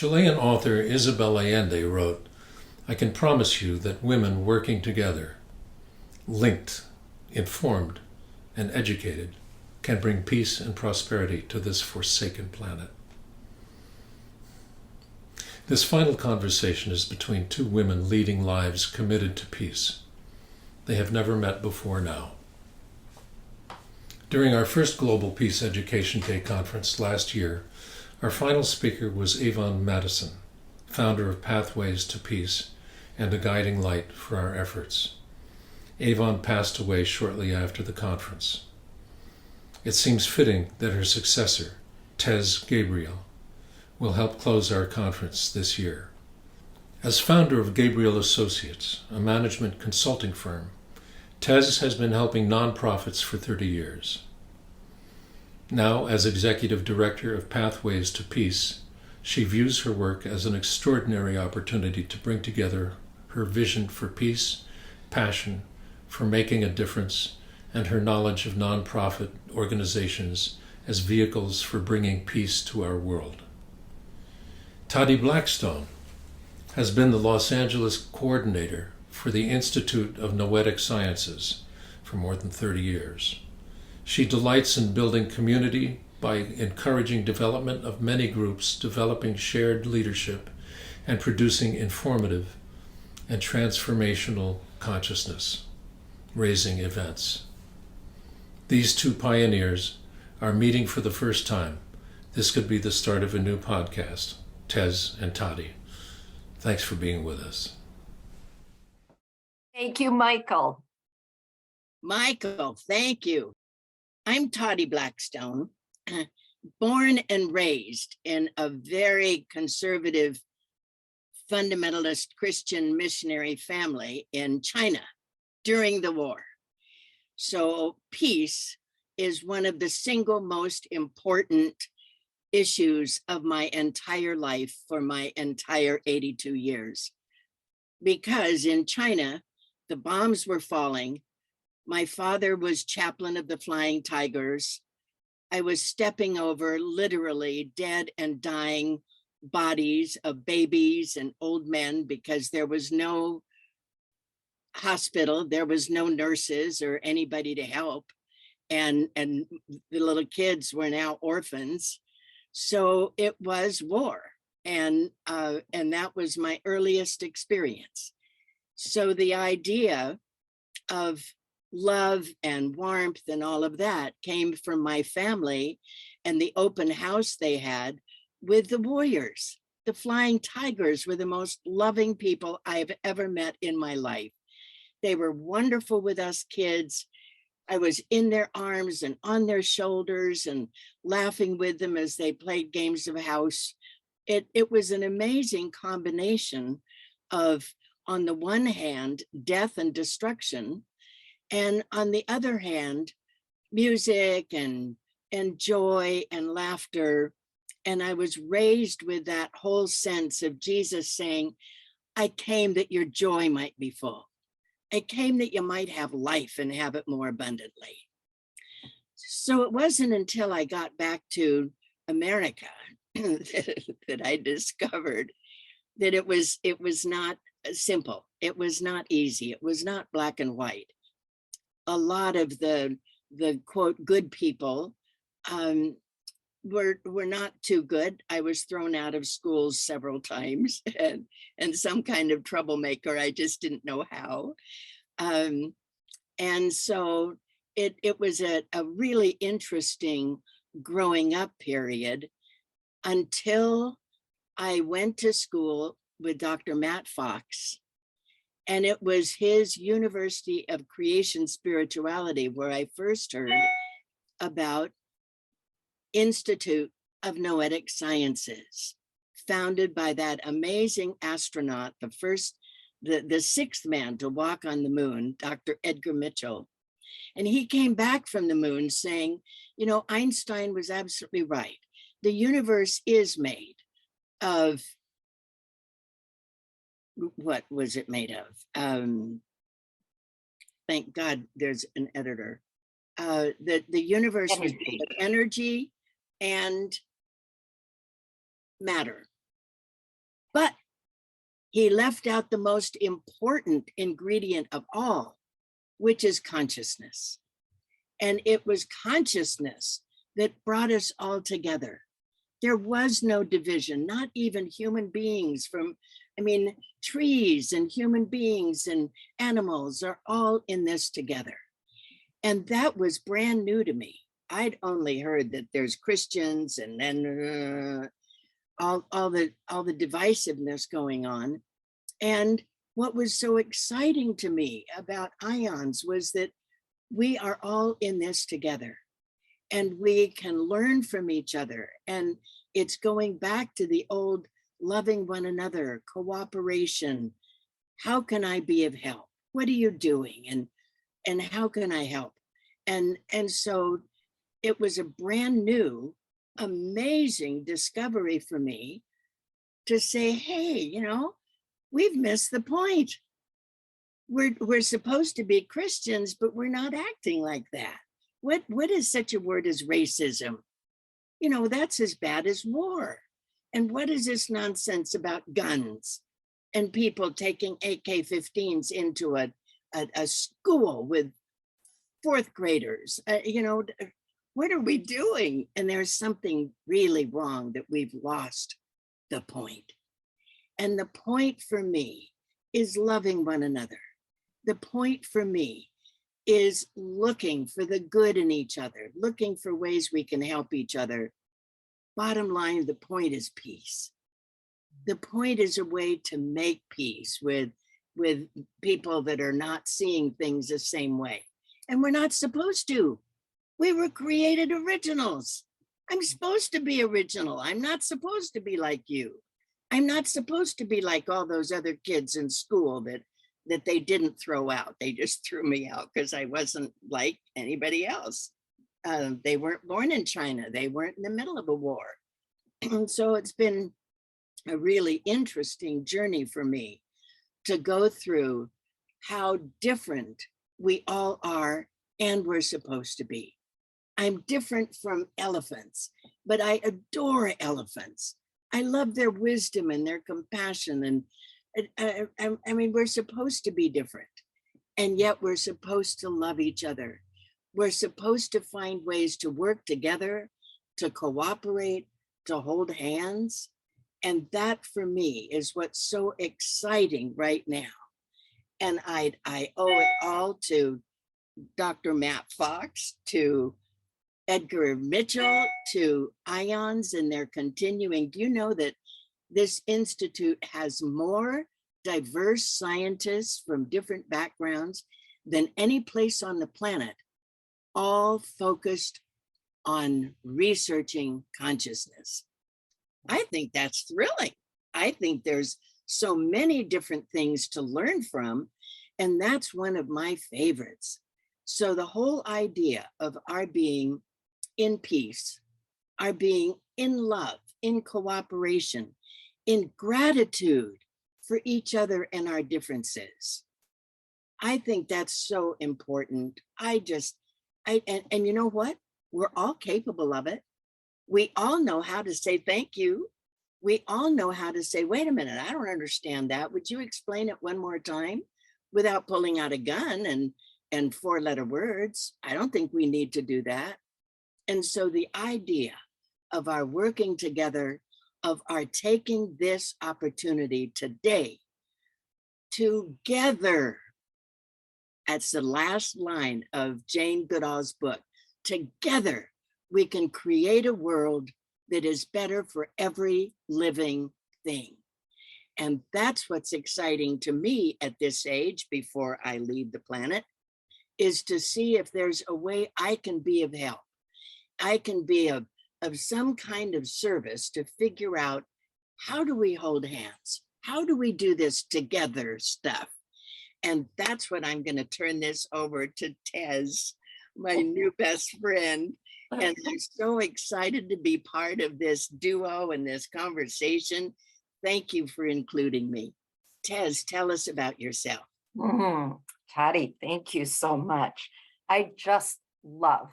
Chilean author Isabel Allende wrote, "I can promise you that women working together, linked, informed, and educated, can bring peace and prosperity to this forsaken planet." This final conversation is between two women leading lives committed to peace. They have never met before now. During our first Global Peace Education Day conference last year, our final speaker was Avon Madison, founder of Pathways to Peace and a guiding light for our efforts. Avon passed away shortly after the conference. It seems fitting that her successor, Tezekiah Gabriel, will help close our conference this year. As founder of Gabriel Associates, a management consulting firm, Tez has been helping nonprofits for 30 years. Now, as executive director of Pathways to Peace, she views her work as an extraordinary opportunity to bring together her vision for peace, passion for making a difference, and her knowledge of nonprofit organizations as vehicles for bringing peace to our world. Tadhi Blackstone has been the Los Angeles coordinator for the Institute of Noetic Sciences for more than 30 years. She delights in building community by encouraging development of many groups, developing shared leadership, and producing informative and transformational consciousness, raising events. These two pioneers are meeting for the first time. This could be the start of a new podcast. Tez and Tahdi, thanks for being with us. Thank you, Michael. Michael, thank you. I'm Tadhi Blackstone, born and raised in a very conservative, fundamentalist Christian missionary family in China during the war. So peace is one of the single most important issues of my entire life for my entire 82 years. Because in China, the bombs were falling. My father was chaplain of the Flying Tigers. I was stepping over literally dead and dying bodies of babies and old men because there was no hospital, there was no nurses or anybody to help. And the little kids were now orphans. So it was war, and that was my earliest experience. So the idea of love and warmth and all of that came from my family and the open house they had with the warriors. The Flying Tigers were the most loving people I've ever met in my life. They were wonderful with us kids. I was in their arms and on their shoulders and laughing with them as they played games of house. It was an amazing combination of, on the one hand, death and destruction, and on the other hand, music and joy and laughter. And I was raised with that whole sense of Jesus saying, "I came that your joy might be full. I came that you might have life and have it more abundantly." So it wasn't until I got back to America that I discovered that it was not simple. It was not easy. It was not black and white. A lot of the quote good people were not too good. I was thrown out of schools several times and some kind of troublemaker. I just didn't know how. And so it was a really interesting growing up period until I went to school with Dr. Matt Fox. And it was his University of Creation Spirituality where I first heard about Institute of Noetic Sciences, founded by that amazing astronaut, the sixth man to walk on the moon, Dr. Edgar Mitchell. And he came back from the moon saying, you know, Einstein was absolutely right. The universe is made of, what was it made of? Thank God there's an editor. The universe was made of energy and matter. But he left out the most important ingredient of all, which is consciousness. And it was consciousness that brought us all together. There was no division, not even human beings from, trees and human beings and animals are all in this together. And that was brand new to me. I'd only heard that there's Christians and then all the divisiveness going on. And what was so exciting to me about ions was that we are all in this together and we can learn from each other. And it's going back to the old loving one another, cooperation. How can I be of help? What are you doing? And how can I help? And so it was a brand new, amazing discovery for me to say, hey, we've missed the point. We're supposed to be Christians, but we're not acting like that. What is such a word as racism? That's as bad as war. And what is this nonsense about guns and people taking AK-15s into a school with fourth graders? What are we doing? And there's something really wrong that we've lost the point. And the point for me is loving one another. The point for me is looking for the good in each other, looking for ways we can help each other. Bottom line, the point is peace. The point is a way to make peace with people that are not seeing things the same way. And we're not supposed to. We were created originals. I'm supposed to be original. I'm not supposed to be like you. I'm not supposed to be like all those other kids in school that they didn't throw out. They just threw me out because I wasn't like anybody else. They weren't born in China. They weren't in the middle of a war. And so it's been a really interesting journey for me to go through how different we all are and we're supposed to be. I'm different from elephants, but I adore elephants. I love their wisdom and their compassion. And we're supposed to be different. And yet we're supposed to love each other. We're supposed to find ways to work together, to cooperate, to hold hands. And that for me is what's so exciting right now. And I owe it all to Dr. Matt Fox, to Edgar Mitchell, to IONS and their continuing. Do you know that this institute has more diverse scientists from different backgrounds than any place on the planet, all focused on researching consciousness? I think that's thrilling. I think there's so many different things to learn from, and that's one of my favorites. So the whole idea of our being in peace, our being in love, in cooperation, in gratitude for each other and our differences. I think that's so important. And you know what? We're all capable of it. We all know how to say thank you. We all know how to say, wait a minute, I don't understand that. Would you explain it one more time without pulling out a gun and four-letter words? I don't think we need to do that. And so the idea of our working together, of our taking this opportunity today, together, that's the last line of Jane Goodall's book, together we can create a world that is better for every living thing. And that's what's exciting to me at this age before I leave the planet, is to see if there's a way I can be of help. I can be of some kind of service to figure out, how do we hold hands? How do we do this together stuff? And that's what I'm going to turn this over to Tez, my new best friend. And I'm so excited to be part of this duo and this conversation. Thank you for including me. Tez, tell us about yourself. Tadhi, thank you so much. I just love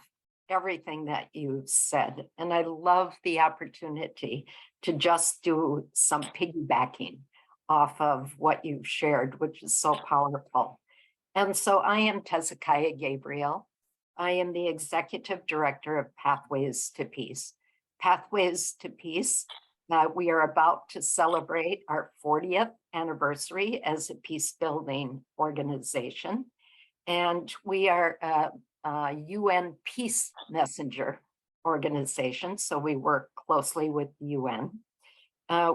everything that you said, and I love the opportunity to just do some piggybacking off of what you've shared, which is so powerful. And so I am Tezakaya Gabriel. I am the Executive Director of Pathways to Peace. Pathways to Peace, we are about to celebrate our 40th anniversary as a peace building organization. And we are a UN peace messenger organization, so we work closely with the UN.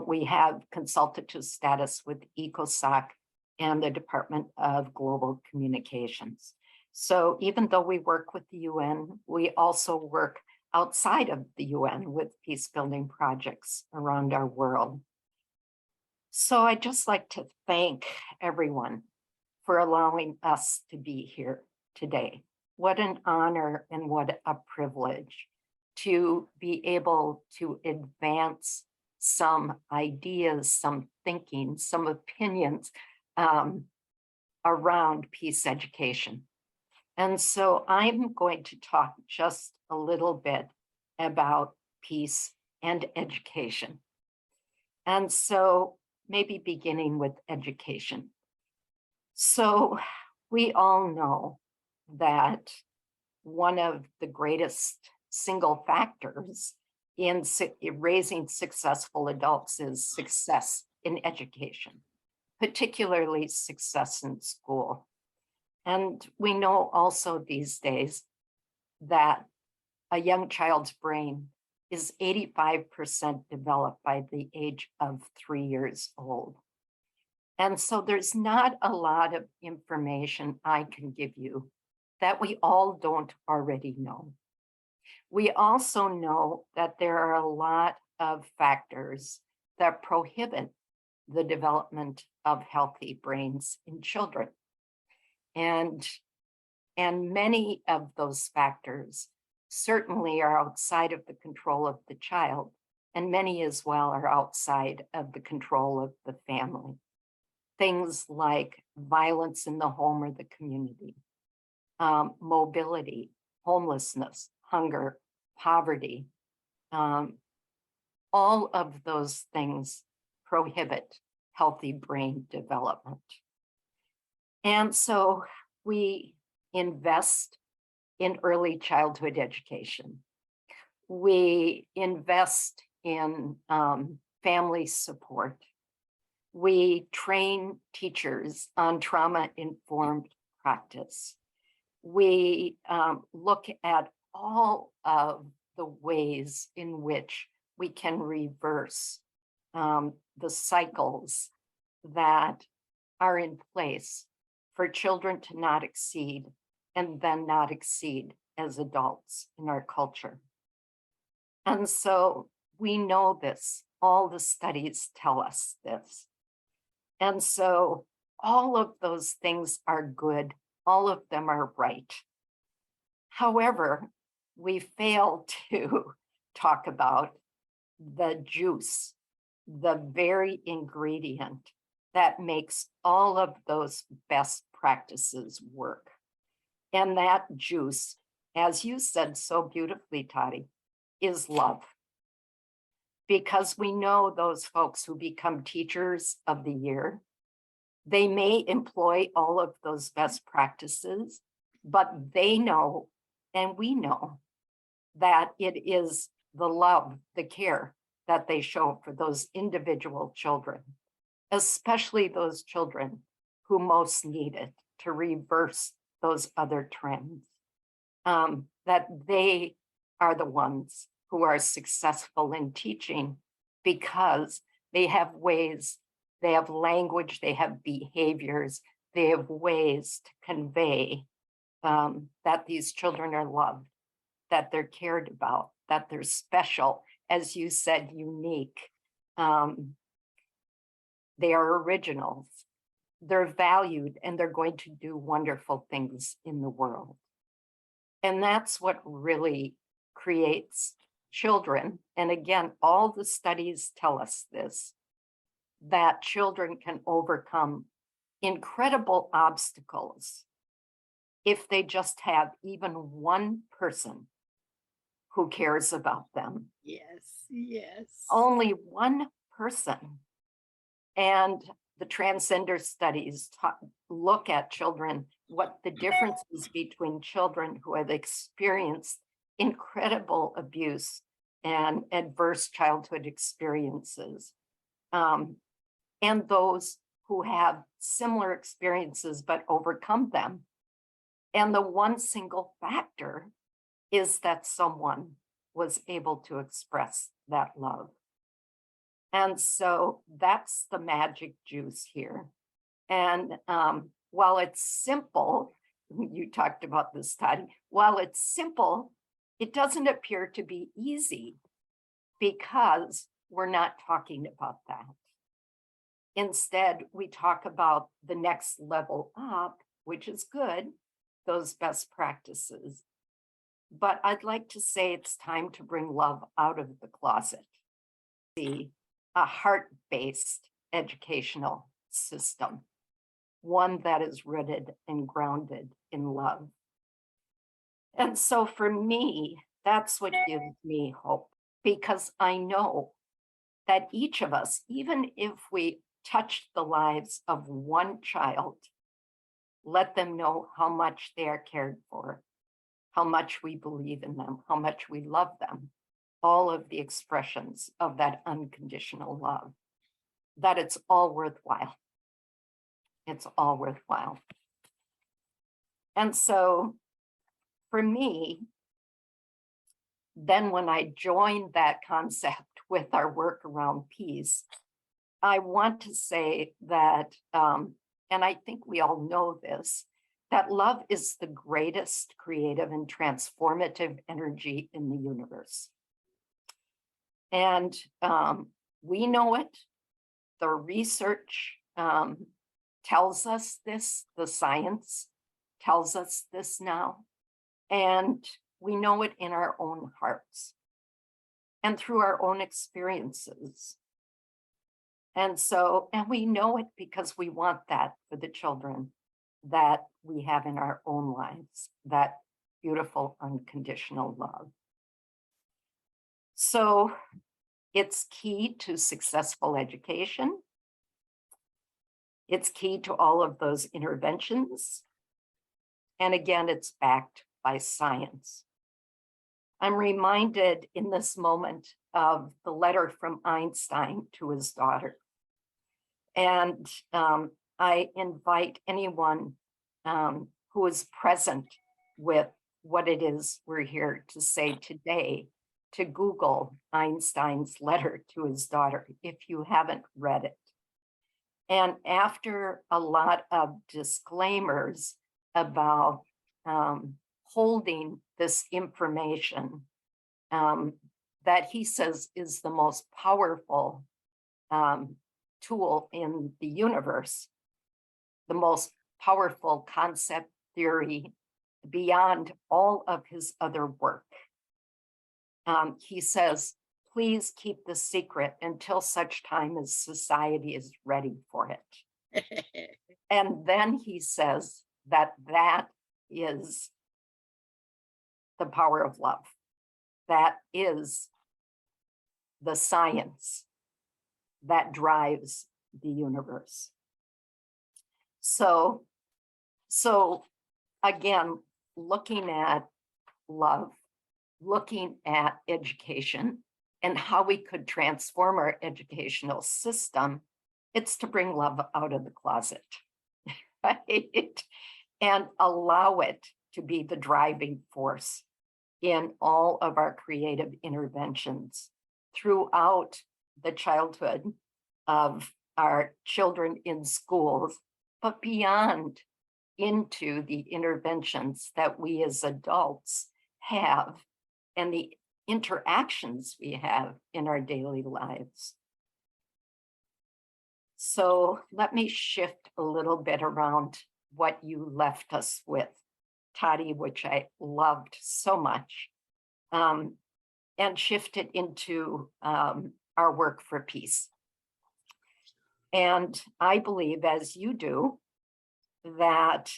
We have consultative status with ECOSOC and the Department of Global Communications. So even though we work with the UN, we also work outside of the UN with peace building projects around our world. So I'd just like to thank everyone for allowing us to be here today. What an honor and what a privilege to be able to advance some ideas, some thinking, some opinions around peace education. And so I'm going to talk just a little bit about peace and education. And so maybe beginning with education. So we all know that one of the greatest single factors in raising successful adults is success in education, particularly success in school. And we know also these days that a young child's brain is 85% developed by the age of 3 years old. And so there's not a lot of information I can give you that we all don't already know. We also know that there are a lot of factors that prohibit the development of healthy brains in children. And many of those factors certainly are outside of the control of the child, and many as well are outside of the control of the family. Things like violence in the home or the community, mobility, homelessness, hunger, poverty, all of those things prohibit healthy brain development. And so we invest in early childhood education. We invest in family support. We train teachers on trauma-informed practice. We look at all of the ways in which we can reverse the cycles that are in place for children to not exceed and then not exceed as adults in our culture. And so we know this, all the studies tell us this. And so all of those things are good, all of them are right. However, we fail to talk about the juice, the very ingredient that makes all of those best practices work. And that juice, as you said so beautifully, Tahdi, is love. Because we know those folks who become teachers of the year, they may employ all of those best practices, but they know, and we know, that it is the love, the care that they show for those individual children, especially those children who most need it to reverse those other trends, that they are the ones who are successful in teaching because they have ways, they have language, they have behaviors, they have ways to convey that these children are loved, that they're cared about, that they're special, as you said, unique. They are originals, they're valued, and they're going to do wonderful things in the world. And that's what really creates children. And again, all the studies tell us this, that children can overcome incredible obstacles if they just have even one person who cares about them. Yes, yes. Only one person. And the transgender studies look at children, what the difference is between children who have experienced incredible abuse and adverse childhood experiences, and those who have similar experiences but overcome them. And the one single factor is that someone was able to express that love. And so that's the magic juice here. And while it's simple, you talked about this, Tadhi, while it's simple, it doesn't appear to be easy because we're not talking about that. Instead, we talk about the next level up, which is good, those best practices. But I'd like to say it's time to bring love out of the closet. A heart-based educational system, one that is rooted and grounded in love. And so for me, that's what gives me hope, because I know that each of us, even if we touch the lives of one child, let them know how much they are cared for, how much we believe in them, how much we love them, all of the expressions of that unconditional love, that it's all worthwhile. It's all worthwhile. And so for me, then when I joined that concept with our work around peace, I want to say that, and I think we all know this, that love is the greatest creative and transformative energy in the universe. And we know it. The research tells us this, the science tells us this now, and we know it in our own hearts and through our own experiences. And so, and we know it because we want that for the children that we have in our own lives, that beautiful unconditional love. So it's key to successful education. It's key to all of those interventions. And again, it's backed by science. I'm reminded in this moment of the letter from Einstein to his daughter. And I invite anyone who is present with what it is we're here to say today to Google Einstein's letter to his daughter if you haven't read it. And after a lot of disclaimers about holding this information that he says is the most powerful tool in the universe, the most powerful concept theory beyond all of his other work. He says, please keep this secret until such time as society is ready for it. And then he says that that is the power of love. That is the science that drives the universe. So again, looking at love, looking at education and how we could transform our educational system, it's to bring love out of the closet, right? And allow it to be the driving force in all of our creative interventions throughout the childhood of our children in schools, but beyond into the interventions that we as adults have and the interactions we have in our daily lives. So let me shift a little bit around what you left us with, Tahdi, which I loved so much, and shift it into our work for peace. And I believe, as you do, that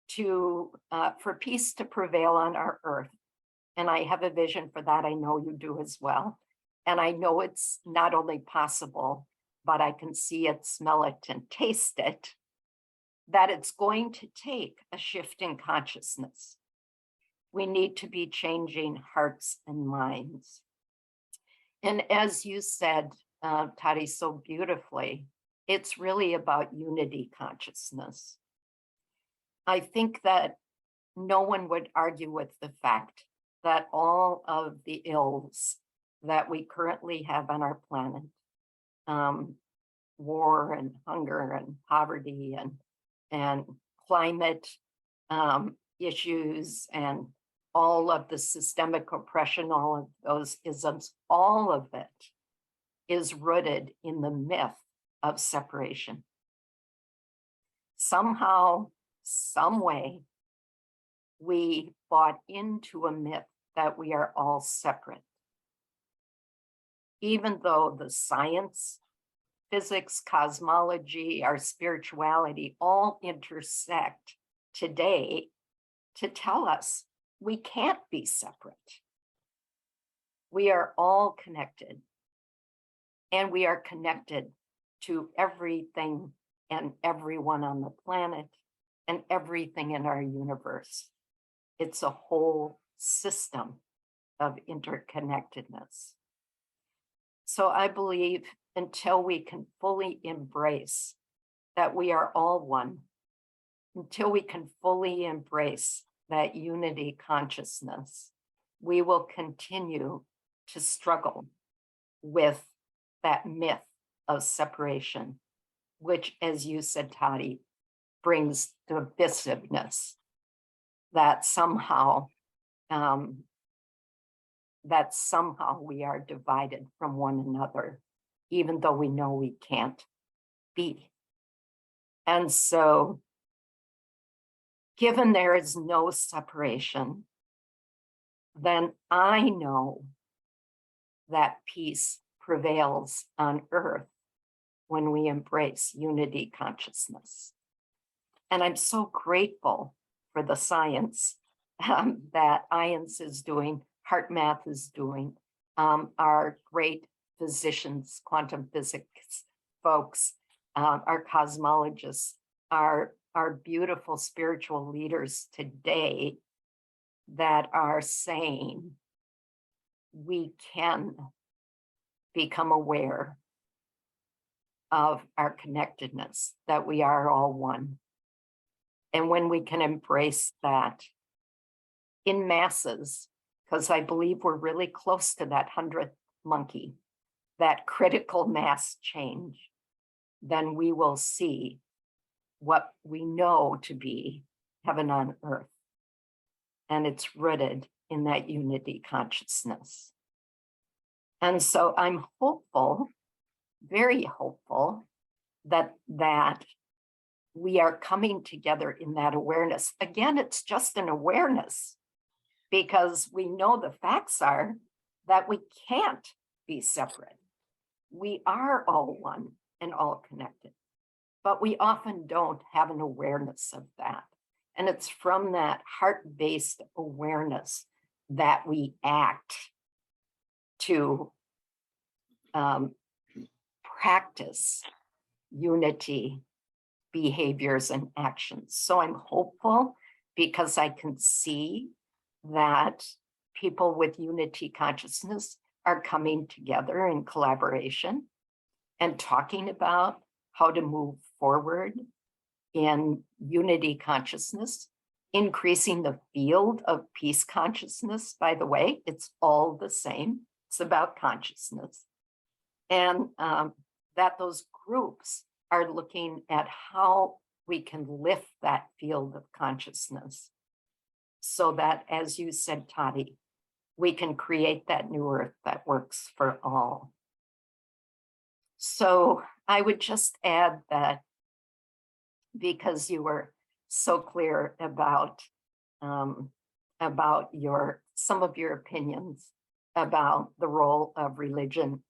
for peace to prevail on our earth, And I have a vision for that. I know you do as well. And I know it's not only possible, but I can see it, smell it, and taste it, that it's going to take a shift in consciousness. We need to be changing hearts and minds. And as you said, Tadhi, so beautifully, it's really about unity consciousness. I think that no one would argue with the fact that all of the ills that we currently have on our planet, war and hunger and poverty and climate issues and all of the systemic oppression, all of those isms, all of it is rooted in the myth of separation. Somehow, some way, we bought into a myth that we are all separate. Even though the science, physics, cosmology, our spirituality all intersect today to tell us we can't be separate. We are all connected, and we are connected to everything and everyone on the planet and everything in our universe. It's a whole system of interconnectedness. So I believe until we can fully embrace that we are all one, until we can fully embrace that unity consciousness, we will continue to struggle with that myth of separation, which, as you said, Tahdi, brings divisiveness, that somehow we are divided from one another, even though we know we can't be. And so, given there is no separation, then I know that peace prevails on earth when we embrace unity consciousness. And I'm so grateful for the science that IANS is doing, HeartMath is doing, our great physicians, quantum physics folks, our cosmologists, our beautiful spiritual leaders today that are saying we can become aware of our connectedness, that we are all one. And when we can embrace that in masses, because I believe we're really close to that 100th monkey, that critical mass change, then we will see what we know to be heaven on earth. And it's rooted in that unity consciousness. And so I'm hopeful, very hopeful, that we are coming together in that awareness. Again, it's just an awareness, because we know the facts are that we can't be separate. We are all one and all connected, but we often don't have an awareness of that. And it's from that heart-based awareness that we act to practice unity behaviors and actions. So I'm hopeful, because I can see that people with unity consciousness are coming together in collaboration and talking about how to move forward in unity consciousness, increasing the field of peace consciousness. By the way, it's all the same. It's about consciousness. And that those groups are looking at how we can lift that field of consciousness so that, as you said, Tahdi, we can create that new earth that works for all. So I would just add that, because you were so clear about some of your opinions about the role of religion,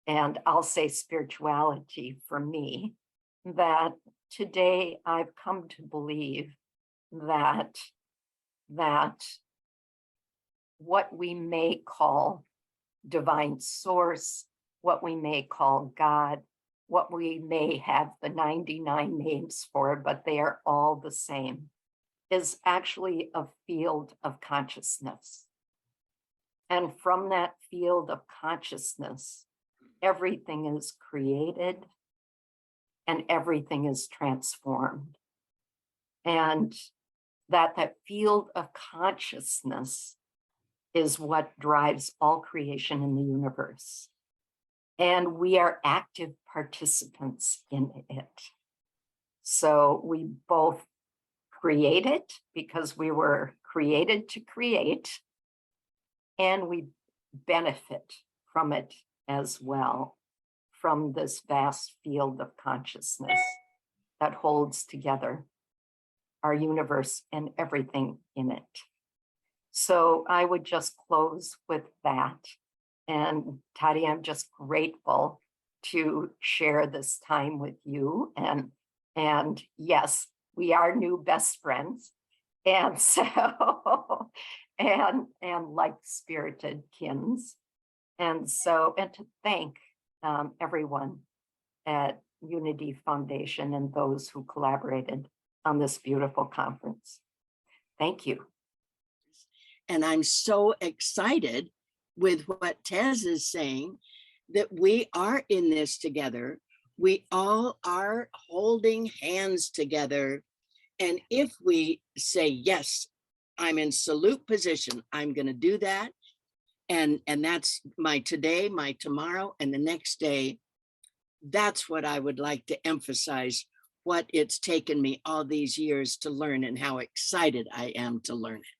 and I'll say spirituality for me, that today I've come to believe that what we may call divine source, what we may call God, what we may have the 99 names for, but they are all the same, is actually a field of consciousness. And from that field of consciousness, everything is created and everything is transformed. And that field of consciousness is what drives all creation in the universe. And we are active participants in it. So we both create it because we were created to create, and we benefit from it as well, from this vast field of consciousness that holds together our universe and everything in it. So I would just close with that. And Tahdi, I'm just grateful to share this time with you. And yes, we are new best friends. And so, and like-spirited kins. And so, and to thank everyone at Unity Foundation and those who collaborated on this beautiful conference. Thank you. And I'm so excited with what Tez is saying, that we are in this together. We all are holding hands together. And if we say, yes, I'm in salute position, I'm going to do that. And that's my today, my tomorrow, and the next day. That's what I would like to emphasize, what it's taken me all these years to learn and how excited I am to learn it.